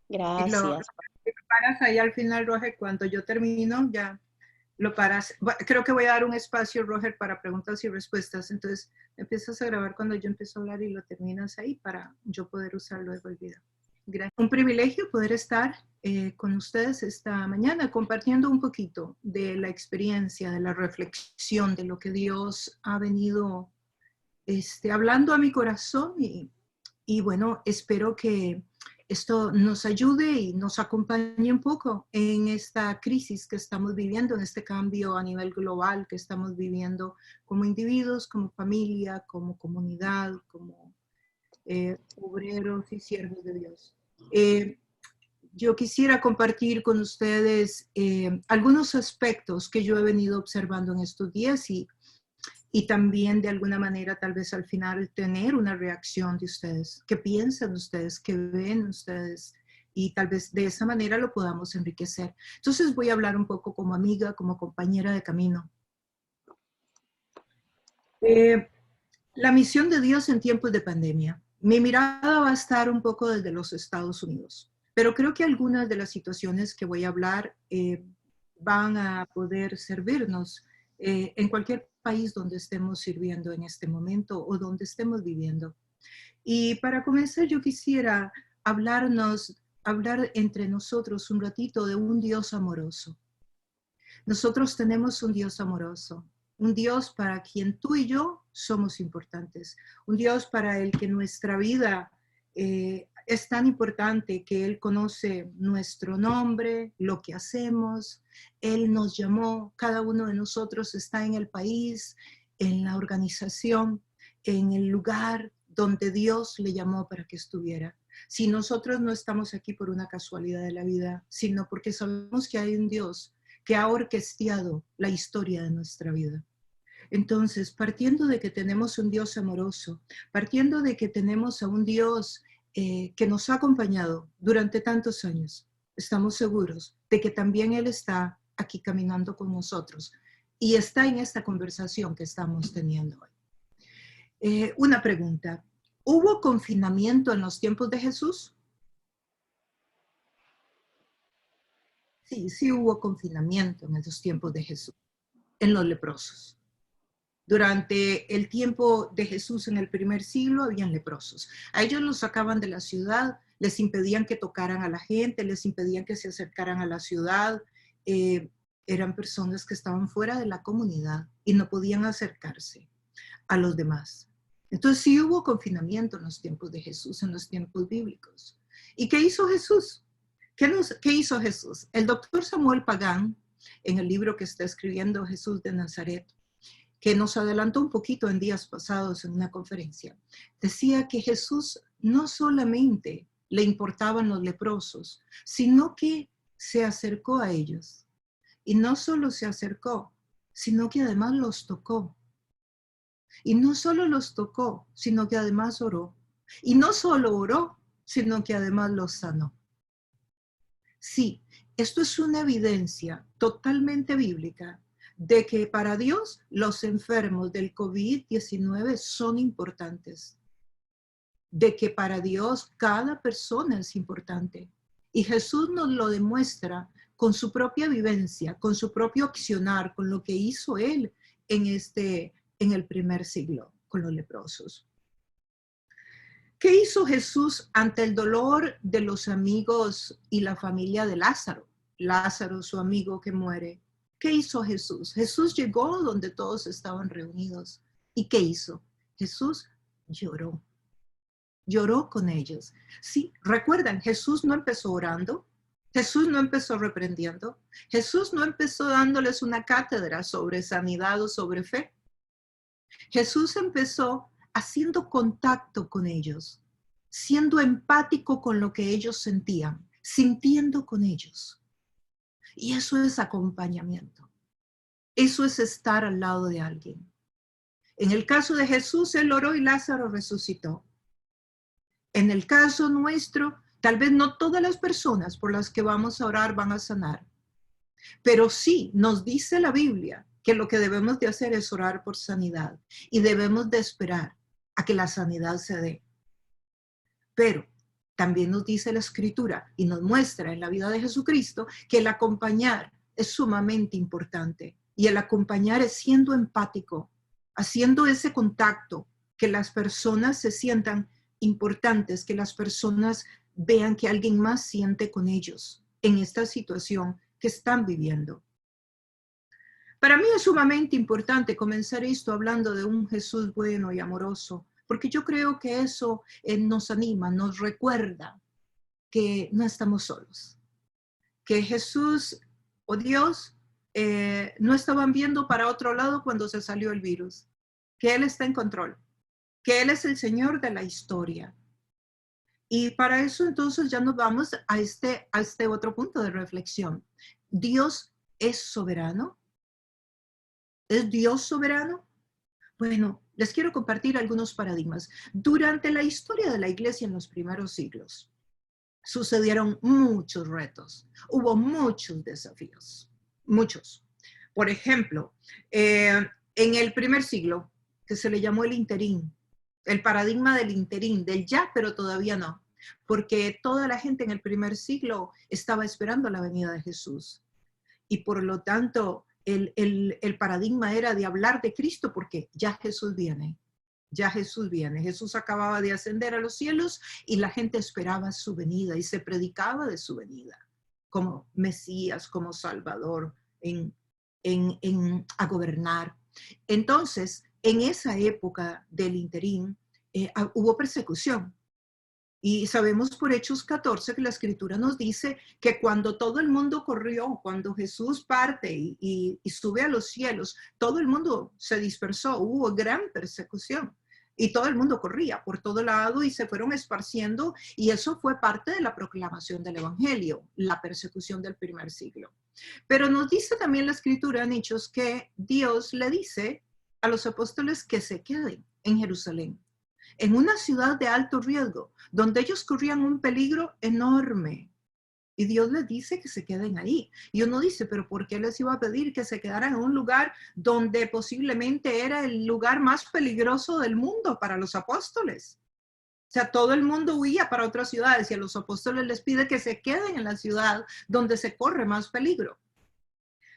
Y lo Gracias. paras ahí al final, Roger, cuando yo termino, ya lo paras. Creo que voy a dar un espacio, Roger, para preguntas y respuestas. Entonces, empiezas a grabar cuando yo empiezo a hablar y lo terminas ahí para yo poder usar luego el video. Gracias. Un privilegio poder estar con ustedes esta mañana compartiendo un poquito de la experiencia, de la reflexión, de lo que Dios ha venido hablando a mi corazón y bueno, espero que esto nos ayude y nos acompañe un poco en esta crisis que estamos viviendo, en este cambio a nivel global que estamos viviendo como individuos, como familia, como comunidad, como obreros y siervos de Dios. Yo quisiera compartir con ustedes algunos aspectos que yo he venido observando en estos días y también de alguna manera tal vez al final tener una reacción de ustedes, qué piensan ustedes, qué ven ustedes y tal vez de esa manera lo podamos enriquecer. Entonces voy a hablar un poco como amiga, como compañera de camino. La misión de Dios en tiempos de pandemia. Mi mirada va a estar un poco desde los Estados Unidos, pero creo que algunas de las situaciones que voy a hablar van a poder servirnos en cualquier país donde estemos sirviendo en este momento o donde estemos viviendo. Y para comenzar, yo quisiera hablar entre nosotros un ratito de un Dios amoroso. Nosotros tenemos un Dios amoroso, un Dios para quien tú y yo somos importantes, un Dios para el que nuestra vida es tan importante que Él conoce nuestro nombre, lo que hacemos, Él nos llamó, cada uno de nosotros está en el país, en la organización, en el lugar donde Dios le llamó para que estuviera. Si nosotros no estamos aquí por una casualidad de la vida, sino porque sabemos que hay un Dios que ha orquestado la historia de nuestra vida. Entonces, partiendo de que tenemos un Dios amoroso, partiendo de que tenemos a un Dios que nos ha acompañado durante tantos años, estamos seguros de que también Él está aquí caminando con nosotros y está en esta conversación que estamos teniendo hoy. Una pregunta, ¿hubo confinamiento en los tiempos de Jesús? Sí, sí hubo confinamiento en esos tiempos de Jesús, en los leprosos. Durante el tiempo de Jesús en el primer siglo habían leprosos. A ellos los sacaban de la ciudad, les impedían que tocaran a la gente, les impedían que se acercaran a la ciudad. Eran personas que estaban fuera de la comunidad y no podían acercarse a los demás. Entonces sí hubo confinamiento en los tiempos de Jesús, en los tiempos bíblicos. ¿Y qué hizo Jesús? ¿Qué hizo Jesús? El doctor Samuel Pagán, en el libro que está escribiendo Jesús de Nazaret, que nos adelantó un poquito en días pasados en una conferencia, decía que Jesús no solamente le importaban los leprosos, sino que se acercó a ellos. Y no solo se acercó, sino que además los tocó. Y no solo los tocó, sino que además oró. Y no solo oró, sino que además los sanó. Sí, esto es una evidencia totalmente bíblica de que para Dios los enfermos del COVID-19 son importantes, de que para Dios cada persona es importante. Y Jesús nos lo demuestra con su propia vivencia, con su propio accionar, con lo que hizo Él en el primer siglo con los leprosos. ¿Qué hizo Jesús ante el dolor de los amigos y la familia de Lázaro? Lázaro, su amigo que muere. ¿Qué hizo Jesús? Jesús llegó donde todos estaban reunidos. ¿Y qué hizo? Jesús lloró. Lloró con ellos. Sí, recuerdan, Jesús no empezó orando. Jesús no empezó reprendiendo. Jesús no empezó dándoles una cátedra sobre sanidad o sobre fe. Jesús empezó haciendo contacto con ellos, siendo empático con lo que ellos sentían, sintiendo con ellos. Y eso es acompañamiento. Eso es estar al lado de alguien. En el caso de Jesús, Él oró y Lázaro resucitó. En el caso nuestro, tal vez no todas las personas por las que vamos a orar van a sanar, pero sí nos dice la Biblia que lo que debemos de hacer es orar por sanidad y debemos de esperar a que la sanidad se dé. Pero También nos dice la Escritura y nos muestra en la vida de Jesucristo que el acompañar es sumamente importante. Y el acompañar es siendo empático, haciendo ese contacto, que las personas se sientan importantes, que las personas vean que alguien más siente con ellos en esta situación que están viviendo. Para mí es sumamente importante comenzar esto hablando de un Jesús bueno y amoroso, porque yo creo que eso nos anima, nos recuerda que no estamos solos, que Jesús o Dios no estaban viendo para otro lado cuando se salió el virus, que Él está en control, que Él es el Señor de la historia. Y para eso entonces ya nos vamos a este otro punto de reflexión. ¿Dios es soberano? ¿Es Dios soberano? Bueno, les quiero compartir algunos paradigmas. Durante la historia de la iglesia en los primeros siglos, sucedieron muchos retos, hubo muchos desafíos, muchos. Por ejemplo, en el primer siglo, que se le llamó el interín, el paradigma del interín, del ya, pero todavía no, porque toda la gente en el primer siglo estaba esperando la venida de Jesús. Y por lo tanto, el paradigma era de hablar de Cristo porque ya Jesús viene. Ya Jesús viene. Jesús acababa de ascender a los cielos y la gente esperaba su venida y se predicaba de su venida como Mesías, como Salvador a gobernar. Entonces, en esa época del interín hubo persecución. Y sabemos por Hechos 14 que la Escritura nos dice que cuando todo el mundo corrió, cuando Jesús parte y sube a los cielos, todo el mundo se dispersó, hubo gran persecución. Y todo el mundo corría por todo lado y se fueron esparciendo, y eso fue parte de la proclamación del Evangelio, la persecución del primer siglo. Pero nos dice también la Escritura en Hechos que Dios le dice a los apóstoles que se queden en Jerusalén, en una ciudad de alto riesgo, donde ellos corrían un peligro enorme. Y Dios les dice que se queden ahí. Y uno dice, pero ¿por qué les iba a pedir que se quedaran en un lugar donde posiblemente era el lugar más peligroso del mundo para los apóstoles? O sea, todo el mundo huía para otras ciudades y a los apóstoles les pide que se queden en la ciudad donde se corre más peligro.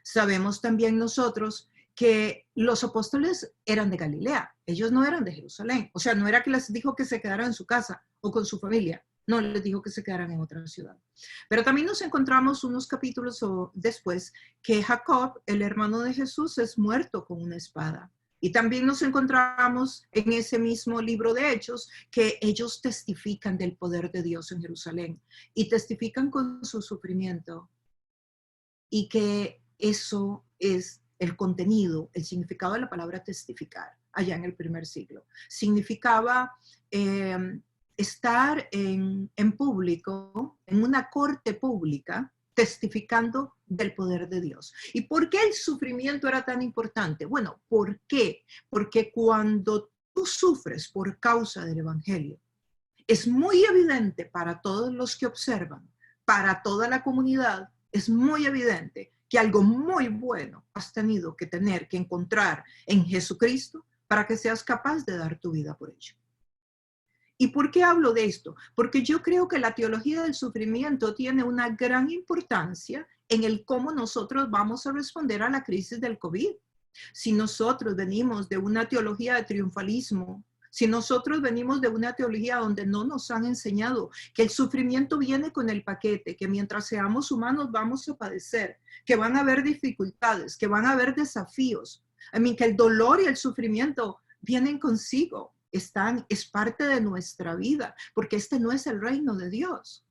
Sabemos también nosotros que los apóstoles eran de Galilea, ellos no eran de Jerusalén. O sea, no era que les dijo que se quedaran en su casa o con su familia, no, les dijo que se quedaran en otra ciudad. Pero también nos encontramos unos capítulos después que Jacob, el hermano de Jesús, es muerto con una espada. Y también nos encontramos en ese mismo libro de Hechos que ellos testifican del poder de Dios en Jerusalén y testifican con su sufrimiento, y que eso es el contenido, el significado de la palabra testificar allá en el primer siglo. Significaba estar en público, en una corte pública, testificando del poder de Dios. ¿Y por qué el sufrimiento era tan importante? Bueno, ¿por qué? Porque cuando tú sufres por causa del Evangelio, es muy evidente para todos los que observan, para toda la comunidad, es muy evidente que algo muy bueno has tenido que tener que encontrar en Jesucristo para que seas capaz de dar tu vida por ello. ¿Y por qué hablo de esto? Porque yo creo que la teología del sufrimiento tiene una gran importancia en el cómo nosotros vamos a responder a la crisis del COVID. Si nosotros venimos de una teología de triunfalismo, si nosotros venimos de una teología donde no nos han enseñado que el sufrimiento viene con el paquete, que mientras seamos humanos vamos a padecer, que van a haber dificultades, que van a haber desafíos, que el dolor y el sufrimiento vienen consigo, es parte de nuestra vida, porque este no es el reino de Dios.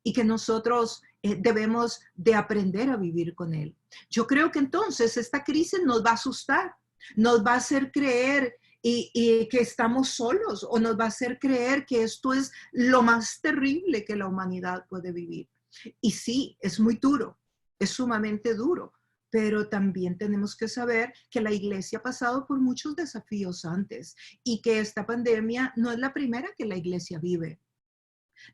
Y que nosotros debemos de aprender a vivir con él. Yo creo que entonces esta crisis nos va a asustar, nos va a hacer creer y que estamos solos, o nos va a hacer creer que esto es lo más terrible que la humanidad puede vivir. Y sí, es muy duro, es sumamente duro, pero también tenemos que saber que la iglesia ha pasado por muchos desafíos antes y que esta pandemia no es la primera que la iglesia vive.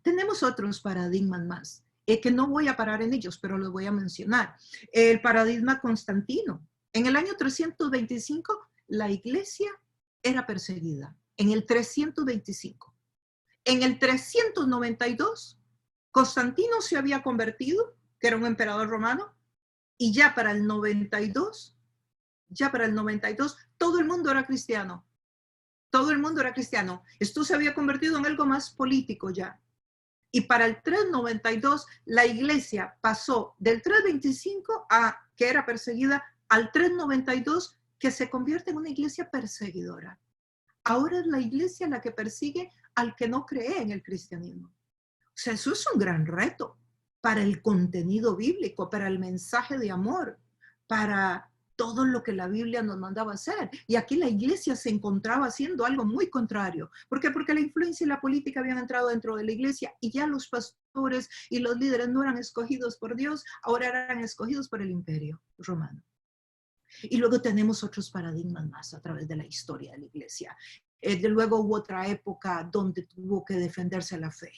Tenemos otros paradigmas más, que no voy a parar en ellos, pero los voy a mencionar. El paradigma Constantino. En el año 325, la iglesia era perseguida. En el 325. En el 392, Constantino se había convertido, que era un emperador romano, y ya para el 92, todo el mundo era cristiano. Todo el mundo era cristiano. Esto se había convertido en algo más político ya. Y para el 392, la iglesia pasó del 325 que era perseguida, al 392, que se convierte en una iglesia perseguidora. Ahora es la iglesia la que persigue al que no cree en el cristianismo. O sea, eso es un gran reto para el contenido bíblico, para el mensaje de amor, para todo lo que la Biblia nos mandaba hacer. Y aquí la iglesia se encontraba haciendo algo muy contrario. ¿Por qué? Porque la influencia y la política habían entrado dentro de la iglesia y ya los pastores y los líderes no eran escogidos por Dios, ahora eran escogidos por el imperio romano. Y luego tenemos otros paradigmas más a través de la historia de la iglesia. De luego hubo otra época donde tuvo que defenderse la fe,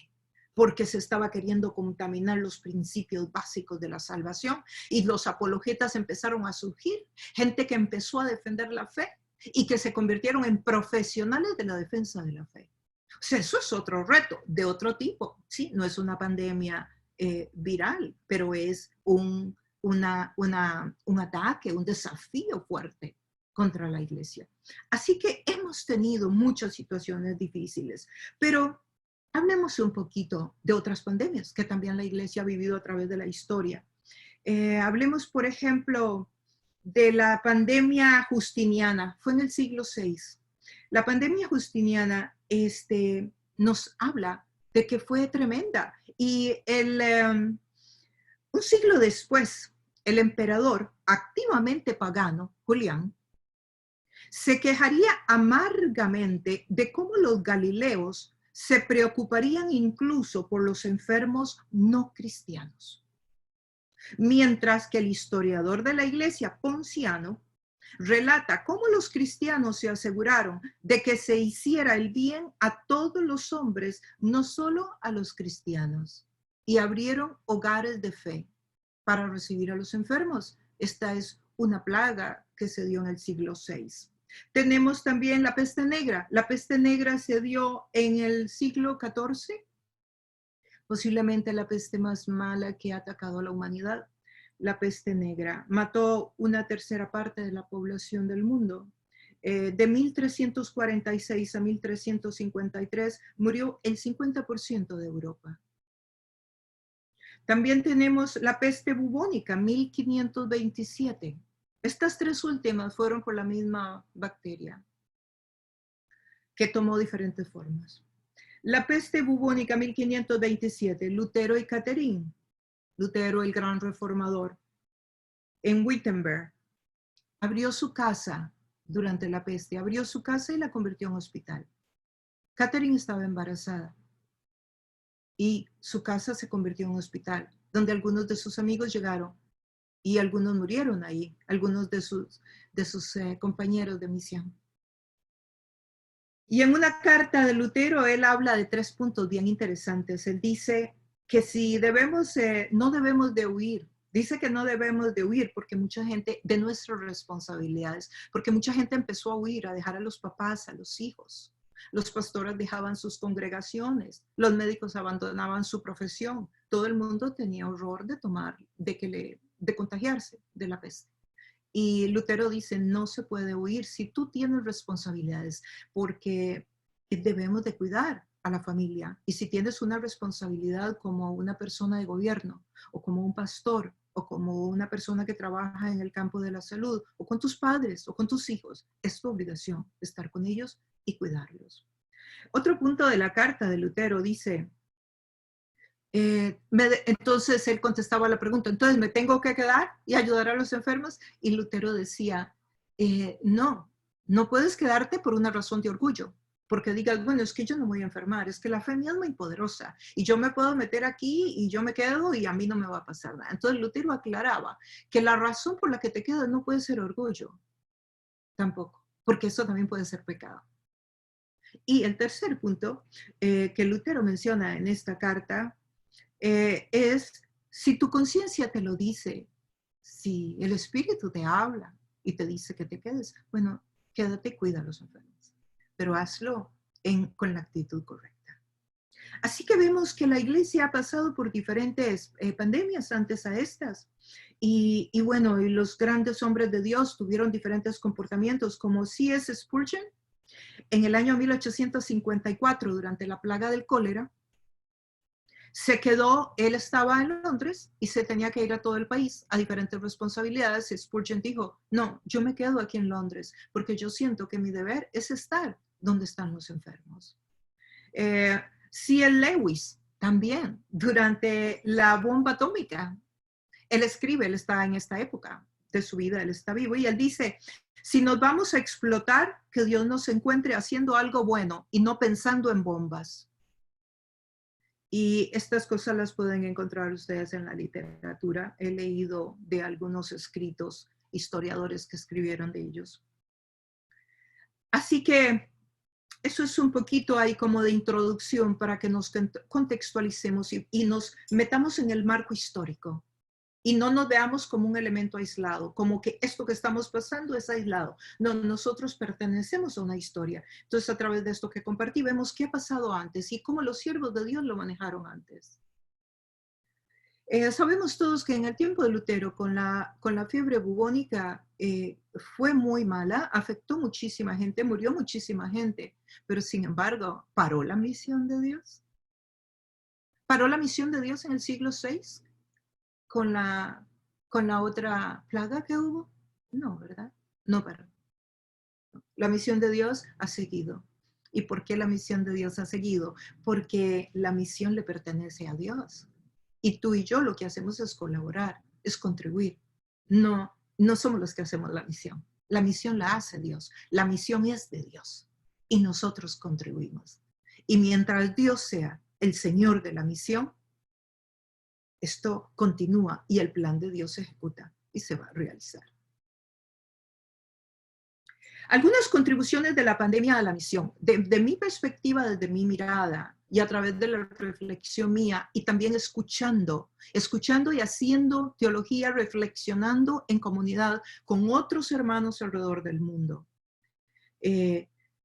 porque se estaba queriendo contaminar los principios básicos de la salvación y los apologetas empezaron a surgir, gente que empezó a defender la fe y que se convirtieron en profesionales de la defensa de la fe. O sea, eso es otro reto de otro tipo. Sí, no es una pandemia viral, pero es un ataque, un desafío fuerte contra la iglesia. Así que hemos tenido muchas situaciones difíciles, pero hablemos un poquito de otras pandemias que también la iglesia ha vivido a través de la historia. Hablemos, por ejemplo, de la pandemia justiniana. Fue en el siglo VI. La pandemia justiniana nos habla de que fue tremenda. Y un siglo después, el emperador activamente pagano, Julián, se quejaría amargamente de cómo los galileos se preocuparían incluso por los enfermos no cristianos. Mientras que el historiador de la iglesia, Ponciano, relata cómo los cristianos se aseguraron de que se hiciera el bien a todos los hombres, no solo a los cristianos, y abrieron hogares de fe para recibir a los enfermos. Esta es una plaga que se dio en el siglo VI. Tenemos también la peste negra. La peste negra se dio en el siglo XIV, posiblemente la peste más mala que ha atacado a la humanidad. La peste negra mató una tercera parte de la población del mundo. De 1346 a 1353 murió el 50% de Europa. También tenemos la peste bubónica, 1527. Estas tres últimas fueron por la misma bacteria, que tomó diferentes formas. La peste bubónica, 1527, Lutero y Catherine. Lutero, el gran reformador, en Wittenberg, abrió su casa durante la peste, abrió su casa y la convirtió en hospital. Catherine estaba embarazada y su casa se convirtió en un hospital, donde algunos de sus amigos llegaron y algunos murieron ahí, algunos de sus compañeros de misión. Y en una carta de Lutero, él habla de 3 puntos bien interesantes. Él dice que si no debemos de huir. Dice que no debemos de huir porque mucha gente, de nuestras responsabilidades, porque mucha gente empezó a huir, a dejar a los papás, a los hijos. Los pastores dejaban sus congregaciones, los médicos abandonaban su profesión. Todo el mundo tenía horror de contagiarse de la peste. Y Lutero dice, no se puede huir si tú tienes responsabilidades, porque debemos de cuidar a la familia. Y si tienes una responsabilidad como una persona de gobierno, o como un pastor, o como una persona que trabaja en el campo de la salud, o con tus padres, o con tus hijos, es tu obligación estar con ellos y cuidarlos. Otro punto de la carta de Lutero dice, entonces él contestaba la pregunta, entonces me tengo que quedar y ayudar a los enfermos. Y Lutero decía, no puedes quedarte por una razón de orgullo, porque digas, bueno, es que yo no voy a enfermar, es que la fe mía es muy poderosa y yo me puedo meter aquí y yo me quedo y a mí no me va a pasar nada. Entonces Lutero aclaraba que la razón por la que te quedas no puede ser orgullo, tampoco, porque eso también puede ser pecado. Y el tercer punto que Lutero menciona en esta carta es, si tu conciencia te lo dice, si el Espíritu te habla y te dice que te quedes, bueno, quédate y cuida a los enfermos, pero hazlo con la actitud correcta. Así que vemos que la iglesia ha pasado por diferentes pandemias antes a estas. Y bueno, y los grandes hombres de Dios tuvieron diferentes comportamientos, como C.S. Spurgeon en el año 1854, durante la plaga del cólera, se quedó, él estaba en Londres y se tenía que ir a todo el país a diferentes responsabilidades. Spurgeon dijo, no, yo me quedo aquí en Londres porque yo siento que mi deber es estar donde están los enfermos. C.L. Lewis también, durante la bomba atómica, él escribe, él está en esta época de su vida, él está vivo, y él dice, si nos vamos a explotar, que Dios nos encuentre haciendo algo bueno y no pensando en bombas. Y estas cosas las pueden encontrar ustedes en la literatura. He leído de algunos escritos, historiadores que escribieron de ellos. Así que eso es un poquito ahí como de introducción para que nos contextualicemos y nos metamos en el marco histórico. Y no nos veamos como un elemento aislado, como que esto que estamos pasando es aislado. No, nosotros pertenecemos a una historia. Entonces, a través de esto que compartí, vemos qué ha pasado antes y cómo los siervos de Dios lo manejaron antes. Sabemos todos que en el tiempo de Lutero, con la fiebre bubónica, fue muy mala, afectó muchísima gente, murió muchísima gente, pero sin embargo, ¿paró la misión de Dios? ¿Paró la misión de Dios en el siglo VI? Con la otra plaga que hubo? No, ¿verdad? No paró. La misión de Dios ha seguido. ¿Y por qué la misión de Dios ha seguido? Porque la misión le pertenece a Dios. Y tú y yo lo que hacemos es colaborar, es contribuir. No, no somos los que hacemos la misión. La misión la hace Dios. La misión es de Dios. Y nosotros contribuimos. Y mientras Dios sea el Señor de la misión, esto continúa y el plan de Dios se ejecuta y se va a realizar. Algunas contribuciones de la pandemia a la misión. De mi perspectiva, desde mi mirada y a través de la reflexión mía y también escuchando y haciendo teología, reflexionando en comunidad con otros hermanos alrededor del mundo.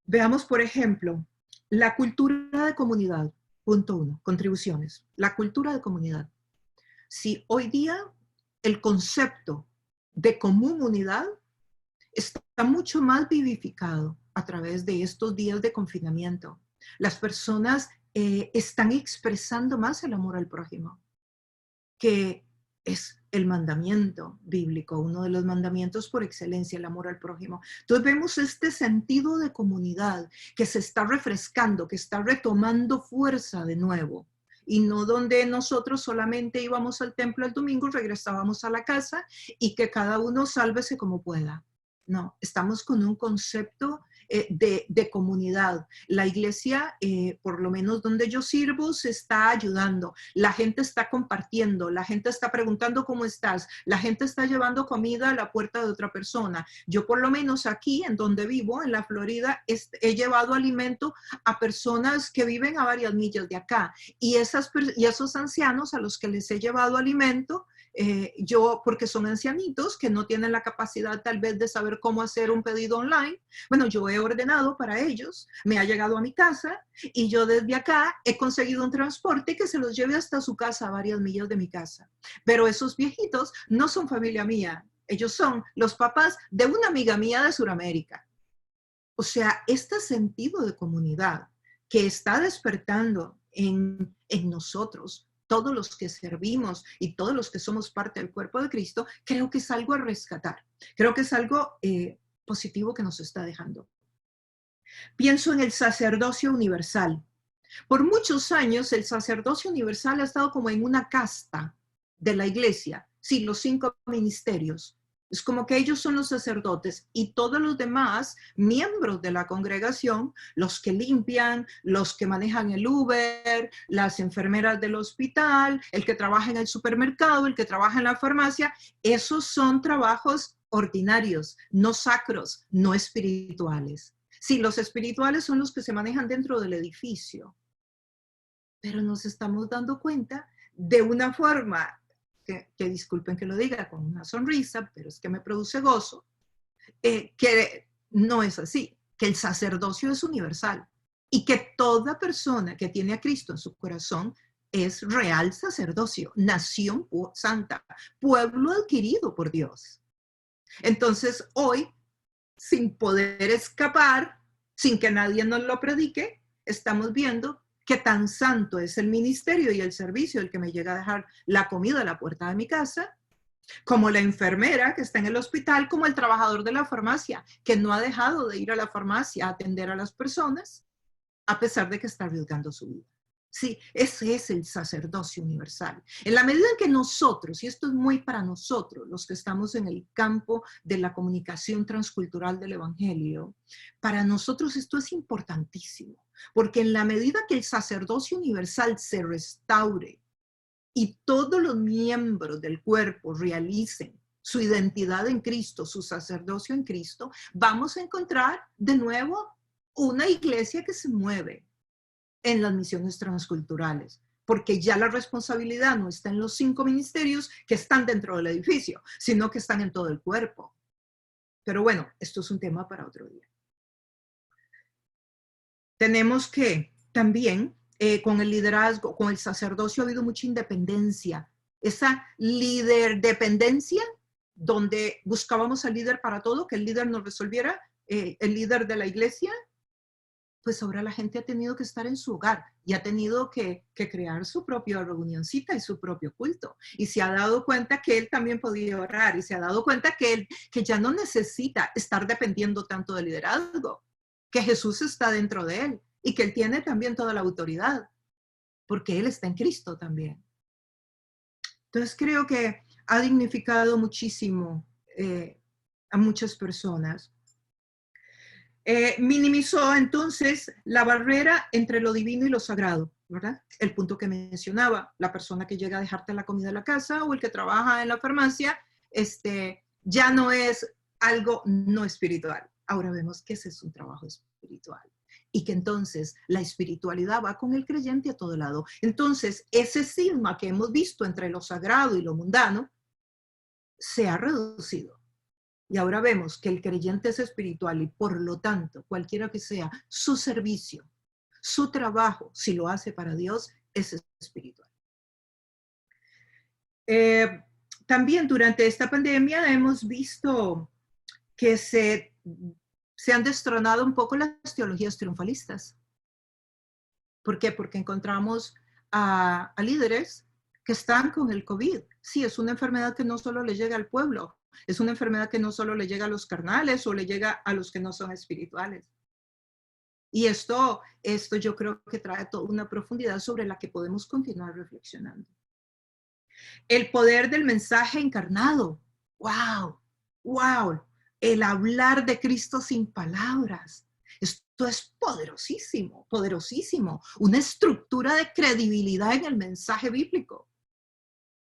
Veamos, por ejemplo, la cultura de comunidad. Punto 1, contribuciones. La cultura de comunidad. Si hoy día el concepto de común unidad está mucho más vivificado a través de estos días de confinamiento. Las personas están expresando más el amor al prójimo, que es el mandamiento bíblico, uno de los mandamientos por excelencia, el amor al prójimo. Entonces vemos este sentido de comunidad que se está refrescando, que está retomando fuerza de nuevo. Y no donde nosotros solamente íbamos al templo el domingo, regresábamos a la casa y que cada uno sálvese como pueda. No, estamos con un concepto de comunidad. La iglesia, por lo menos donde yo sirvo, se está ayudando. La gente está compartiendo, la gente está preguntando cómo estás, la gente está llevando comida a la puerta de otra persona. Yo por lo menos aquí, en donde vivo, en la Florida, he llevado alimento a personas que viven a varias millas de acá. Y esos ancianos a los que les he llevado alimento, yo, porque son ancianitos que no tienen la capacidad tal vez de saber cómo hacer un pedido online, bueno, yo he ordenado para ellos, me ha llegado a mi casa y yo desde acá he conseguido un transporte que se los lleve hasta su casa, a varias millas de mi casa. Pero esos viejitos no son familia mía, ellos son los papás de una amiga mía de Sudamérica. O sea, este sentido de comunidad que está despertando en nosotros, todos los que servimos y todos los que somos parte del cuerpo de Cristo, creo que es algo a rescatar. Creo que es algo positivo que nos está dejando. Pienso en el sacerdocio universal. Por muchos años el sacerdocio universal ha estado como en una casta de la iglesia. Sí, los 5 ministerios. Es como que ellos son los sacerdotes y todos los demás miembros de la congregación, los que limpian, los que manejan el Uber, las enfermeras del hospital, el que trabaja en el supermercado, el que trabaja en la farmacia, esos son trabajos ordinarios, no sacros, no espirituales. Sí, los espirituales son los que se manejan dentro del edificio, pero nos estamos dando cuenta de una forma que disculpen que lo diga con una sonrisa, pero es que me produce gozo, que no es así, que el sacerdocio es universal. y que toda persona que tiene a Cristo en su corazón es real sacerdocio, nación santa, pueblo adquirido por Dios. Entonces, hoy, sin poder escapar, sin que nadie nos lo predique, estamos viendo qué tan santo es el ministerio y el servicio, el que me llega a dejar la comida a la puerta de mi casa, como la enfermera que está en el hospital, como el trabajador de la farmacia, que no ha dejado de ir a la farmacia a atender a las personas, a pesar de que está arriesgando su vida. Sí, ese es el sacerdocio universal. En la medida en que nosotros, y esto es muy para nosotros, los que estamos en el campo de la comunicación transcultural del Evangelio, para nosotros esto es importantísimo, porque en la medida que el sacerdocio universal se restaure y todos los miembros del cuerpo realicen su identidad en Cristo, su sacerdocio en Cristo, vamos a encontrar de nuevo una iglesia que se mueve en las misiones transculturales, porque ya la responsabilidad no está en los 5 ministerios que están dentro del edificio, sino que están en todo el cuerpo. Pero bueno, esto es un tema para otro día. Tenemos que también, con el liderazgo, con el sacerdocio ha habido mucha independencia. Esa líder-dependencia, donde buscábamos al líder para todo, que el líder nos resolviera, el líder de la iglesia, pues ahora la gente ha tenido que estar en su hogar y ha tenido que crear su propia reunioncita y su propio culto. Y se ha dado cuenta que él también podía orar y se ha dado cuenta que ya no necesita estar dependiendo tanto del liderazgo, que Jesús está dentro de él y que él tiene también toda la autoridad, porque él está en Cristo también. Entonces creo que ha dignificado muchísimo a muchas personas. Minimizó entonces la barrera entre lo divino y lo sagrado, ¿verdad? El punto que mencionaba, la persona que llega a dejarte la comida en la casa o el que trabaja en la farmacia, ya no es algo no espiritual. Ahora vemos que ese es un trabajo espiritual y que entonces la espiritualidad va con el creyente a todo lado. Entonces, ese cisma que hemos visto entre lo sagrado y lo mundano se ha reducido. Y ahora vemos que el creyente es espiritual y por lo tanto, cualquiera que sea su servicio, su trabajo, si lo hace para Dios, es espiritual. También durante esta pandemia hemos visto que se han destronado un poco las teologías triunfalistas. ¿Por qué? Porque encontramos a líderes que están con el COVID. Sí, es una enfermedad que no solo le llega al pueblo, es una enfermedad que no solo le llega a los carnales o le llega a los que no son espirituales. Y esto yo creo que trae toda una profundidad sobre la que podemos continuar reflexionando. El poder del mensaje encarnado. ¡Wow! ¡Wow! El hablar de Cristo sin palabras. Esto es poderosísimo, poderosísimo. Una estructura de credibilidad en el mensaje bíblico.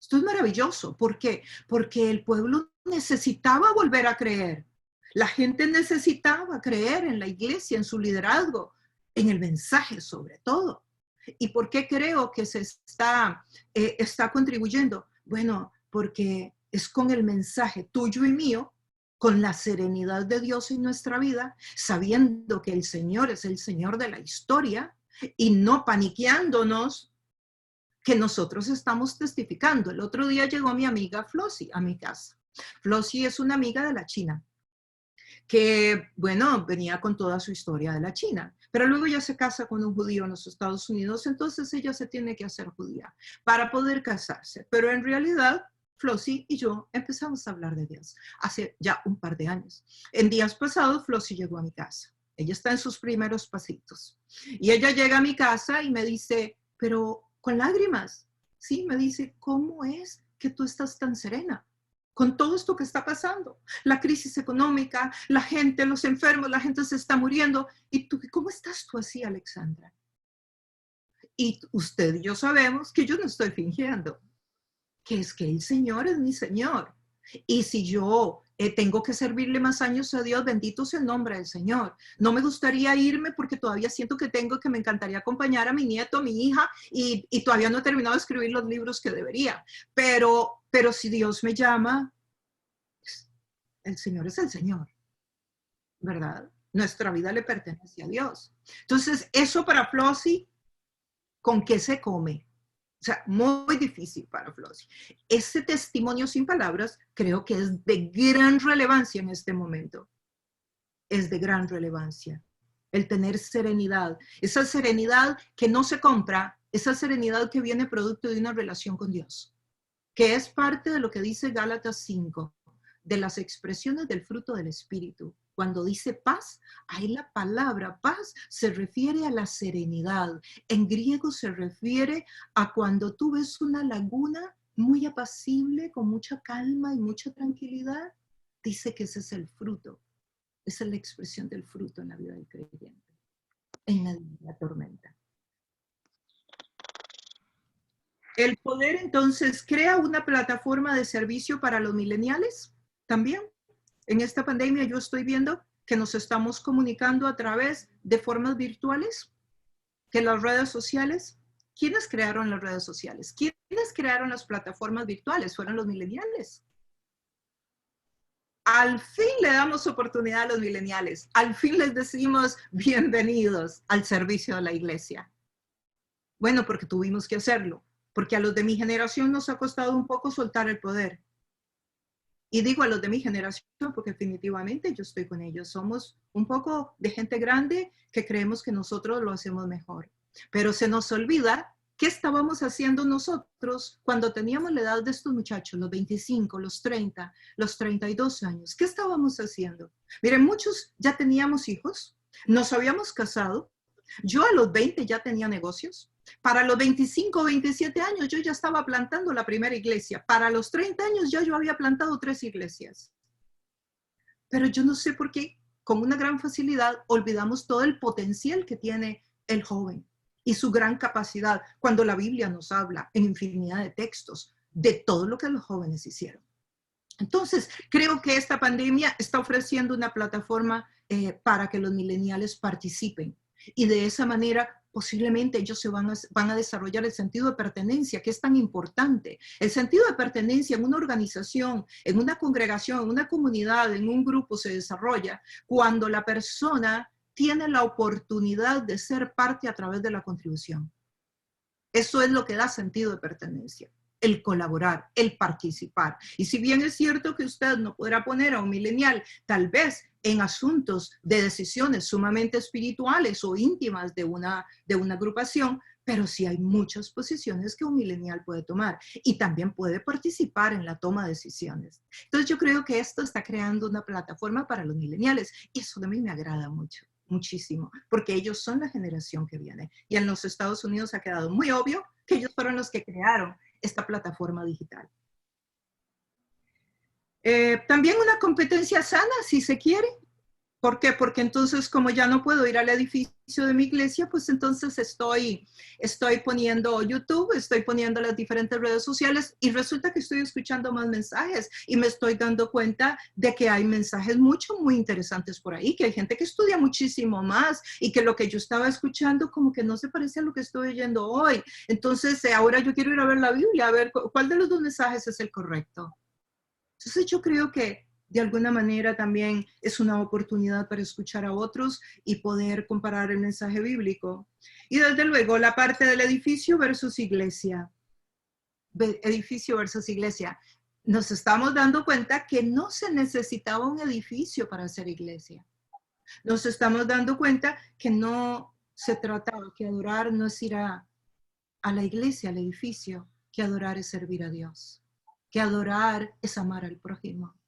Esto es maravilloso. ¿Por qué? Porque el pueblo necesitaba volver a creer. La gente necesitaba creer en la iglesia, en su liderazgo, en el mensaje sobre todo. ¿Y por qué creo que se está contribuyendo? Bueno, porque es con el mensaje tuyo y mío, con la serenidad de Dios en nuestra vida, sabiendo que el Señor es el Señor de la historia y no paniqueándonos, que nosotros estamos testificando. El otro día llegó mi amiga Flossie a mi casa. Flossie es una amiga de la China, que, bueno, venía con toda su historia de la China, pero luego ella se casa con un judío en los Estados Unidos, entonces ella se tiene que hacer judía para poder casarse. Pero en realidad, Flossie y yo empezamos a hablar de Dios hace ya un par de años. En días pasados, Flossie llegó a mi casa. Ella está en sus primeros pasitos. Y ella llega a mi casa y me dice, pero con lágrimas, sí, me dice, ¿cómo es que tú estás tan serena con todo esto que está pasando? La crisis económica, la gente, los enfermos, la gente se está muriendo. ¿Y tú, cómo estás tú así, Alexandra? Y usted y yo sabemos que yo no estoy fingiendo, que es que el Señor es mi Señor. Y si yo tengo que servirle más años a Dios, bendito sea el nombre del Señor. No me gustaría irme porque todavía siento que me encantaría acompañar a mi nieto, a mi hija, y todavía no he terminado de escribir los libros que debería. Pero si Dios me llama, el Señor es el Señor, ¿verdad? Nuestra vida le pertenece a Dios. Entonces, eso para Flossie, ¿con qué se come? O sea, muy difícil para Flossie. Ese testimonio sin palabras creo que es de gran relevancia en este momento. Es de gran relevancia. El tener serenidad. Esa serenidad que no se compra, esa serenidad que viene producto de una relación con Dios, que es parte de lo que dice Gálatas 5, de las expresiones del fruto del Espíritu. Cuando dice paz, ahí la palabra paz se refiere a la serenidad. En griego se refiere a cuando tú ves una laguna muy apacible, con mucha calma y mucha tranquilidad. Dice que ese es el fruto. Esa es la expresión del fruto en la vida del creyente, en medio de la tormenta. El poder entonces crea una plataforma de servicio para los millennials también. En esta pandemia yo estoy viendo que nos estamos comunicando a través de formas virtuales, que las redes sociales, ¿quiénes crearon las redes sociales? ¿Quiénes crearon las plataformas virtuales? Fueron los millennials. Al fin le damos oportunidad a los millennials. Al fin les decimos bienvenidos al servicio de la iglesia. Bueno, porque tuvimos que hacerlo. Porque a los de mi generación nos ha costado un poco soltar el poder. Y digo a los de mi generación porque definitivamente yo estoy con ellos. Somos un poco de gente grande que creemos que nosotros lo hacemos mejor. Pero se nos olvida qué estábamos haciendo nosotros cuando teníamos la edad de estos muchachos, los 25, los 30, los 32 años. ¿Qué estábamos haciendo? Miren, muchos ya teníamos hijos, nos habíamos casado. Yo a los 20 ya tenía negocios. Para los 25 27 años yo ya estaba plantando la primera iglesia. Para los 30 años ya yo había plantado 3 iglesias. Pero yo no sé por qué, con una gran facilidad, olvidamos todo el potencial que tiene el joven y su gran capacidad, cuando la Biblia nos habla en infinidad de textos de todo lo que los jóvenes hicieron. Entonces, creo que esta pandemia está ofreciendo una plataforma para que los millennials participen. Y de esa manera, posiblemente ellos se van a desarrollar el sentido de pertenencia, que es tan importante. El sentido de pertenencia en una organización, en una congregación, en una comunidad, en un grupo se desarrolla cuando la persona tiene la oportunidad de ser parte a través de la contribución. Eso es lo que da sentido de pertenencia. El colaborar, el participar. Y si bien es cierto que usted no podrá poner a un millennial tal vez en asuntos de decisiones sumamente espirituales o íntimas de una agrupación, pero sí hay muchas posiciones que un millennial puede tomar y también puede participar en la toma de decisiones. Entonces yo creo que esto está creando una plataforma para los millennials y eso de mí me agrada mucho, muchísimo, porque ellos son la generación que viene. Y en los Estados Unidos ha quedado muy obvio que ellos fueron los que crearon esta plataforma digital. También una competencia sana, si se quiere. ¿Por qué? Porque entonces, como ya no puedo ir al edificio de mi iglesia, pues entonces estoy poniendo YouTube, estoy poniendo las diferentes redes sociales y resulta que estoy escuchando más mensajes y me estoy dando cuenta de que hay mensajes muy interesantes por ahí, que hay gente que estudia muchísimo más y que lo que yo estaba escuchando como que no se parece a lo que estoy oyendo hoy. Entonces, ahora yo quiero ir a ver la Biblia, a ver cuál de los dos mensajes es el correcto. Entonces, yo creo que de alguna manera también es una oportunidad para escuchar a otros y poder comparar el mensaje bíblico. Y desde luego la parte del edificio versus iglesia. Edificio versus iglesia. Nos estamos dando cuenta que no se necesitaba un edificio para hacer iglesia. Nos estamos dando cuenta que no se trataba, que adorar no es ir a la iglesia, al edificio, que adorar es servir a Dios, que adorar es amar al prójimo.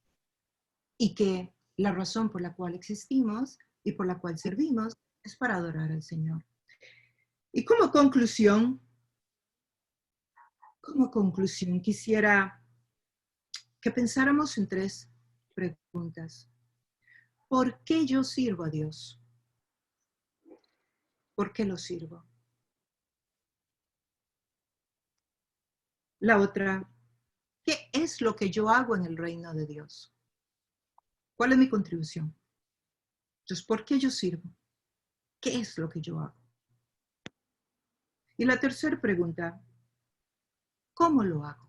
Y que la razón por la cual existimos y por la cual servimos es para adorar al Señor. Y como conclusión, quisiera que pensáramos en 3 preguntas. ¿Por qué yo sirvo a Dios? ¿Por qué lo sirvo? La otra, ¿qué es lo que yo hago en el reino de Dios? ¿Cuál es mi contribución? Entonces, ¿por qué yo sirvo? ¿Qué es lo que yo hago? Y la tercera pregunta, ¿cómo lo hago?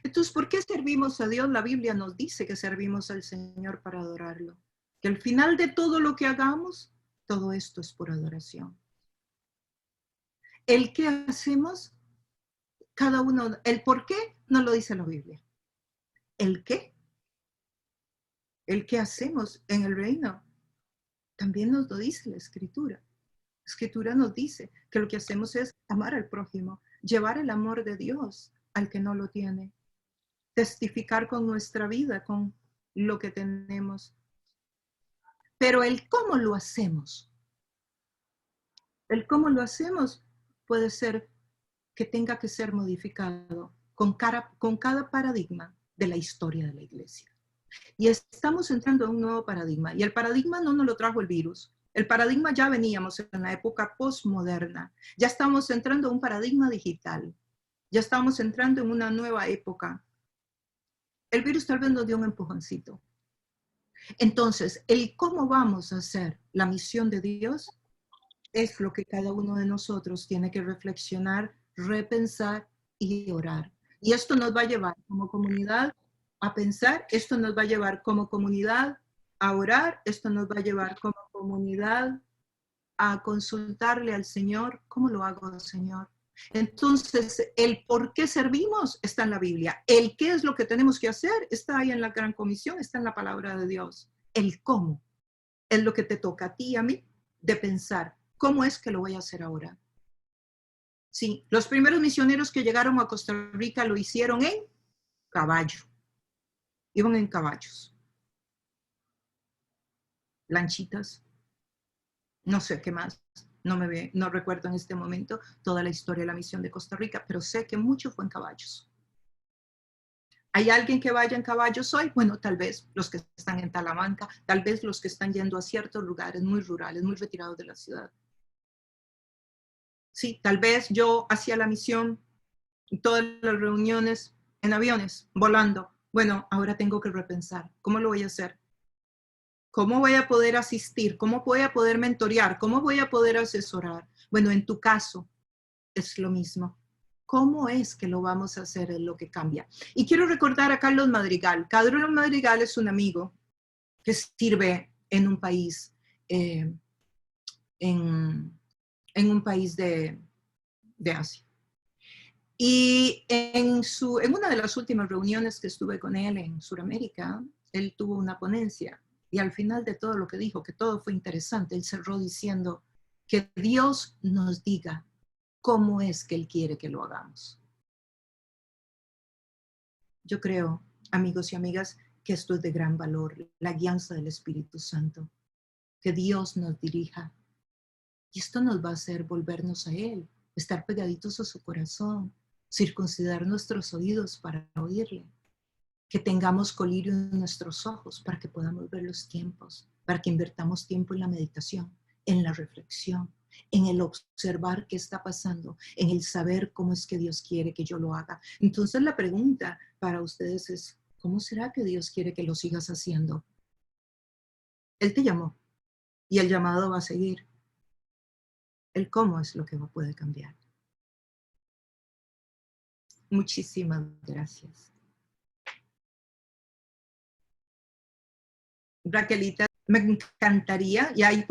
Entonces, ¿por qué servimos a Dios? La Biblia nos dice que servimos al Señor para adorarlo. Que al final de todo lo que hagamos, todo esto es por adoración. El qué hacemos, cada uno, el por qué no lo dice la Biblia. El qué hacemos en el reino, también nos lo dice la Escritura. La Escritura nos dice que lo que hacemos es amar al prójimo, llevar el amor de Dios al que no lo tiene, testificar con nuestra vida, con lo que tenemos. Pero el cómo lo hacemos, puede ser que tenga que ser modificado con cada paradigma de la historia de la iglesia. Y estamos entrando a un nuevo paradigma. Y el paradigma no nos lo trajo el virus. El paradigma ya veníamos en la época postmoderna. Ya estamos entrando a un paradigma digital. Ya estamos entrando en una nueva época. El virus tal vez nos dio un empujoncito. Entonces, el cómo vamos a hacer la misión de Dios es lo que cada uno de nosotros tiene que reflexionar, repensar y orar. Y esto nos va a llevar como comunidad a pensar, esto nos va a llevar como comunidad a orar, esto nos va a llevar como comunidad a consultarle al Señor, ¿cómo lo hago, Señor? Entonces, el por qué servimos está en la Biblia. El qué es lo que tenemos que hacer está ahí en la Gran Comisión, está en la palabra de Dios. El cómo es lo que te toca a ti y a mí de pensar, ¿cómo es que lo voy a hacer ahora? Sí, los primeros misioneros que llegaron a Costa Rica lo hicieron en caballo. Iban en caballos, lanchitas, no sé qué más. No recuerdo en este momento toda la historia de la misión de Costa Rica, pero sé que mucho fue en caballos. ¿Hay alguien que vaya en caballos hoy? Bueno, tal vez los que están en Talamanca, tal vez los que están yendo a ciertos lugares muy rurales, muy retirados de la ciudad. Sí, tal vez yo hacía la misión y todas las reuniones en aviones, volando. Bueno, ahora tengo que repensar, ¿cómo lo voy a hacer? ¿Cómo voy a poder asistir? ¿Cómo voy a poder mentorear? ¿Cómo voy a poder asesorar? Bueno, en tu caso es lo mismo. ¿Cómo es que lo vamos a hacer? Es lo que cambia. Y quiero recordar a Carlos Madrigal. Carlos Madrigal es un amigo que sirve en un país, en un país de Asia. Y en una de las últimas reuniones que estuve con él en Sudamérica, él tuvo una ponencia y al final de todo lo que dijo, que todo fue interesante, él cerró diciendo que Dios nos diga cómo es que Él quiere que lo hagamos. Yo creo, amigos y amigas, que esto es de gran valor, la guianza del Espíritu Santo, que Dios nos dirija. Y esto nos va a hacer volvernos a Él, estar pegaditos a su corazón, circuncidar nuestros oídos para oírle, que tengamos colirio en nuestros ojos para que podamos ver los tiempos, para que invertamos tiempo en la meditación, en la reflexión, en el observar qué está pasando, en el saber cómo es que Dios quiere que yo lo haga. Entonces la pregunta para ustedes es, ¿cómo será que Dios quiere que lo sigas haciendo? Él te llamó y el llamado va a seguir. El cómo es lo que puede cambiar. Muchísimas gracias. Raquelita, me encantaría, y ahí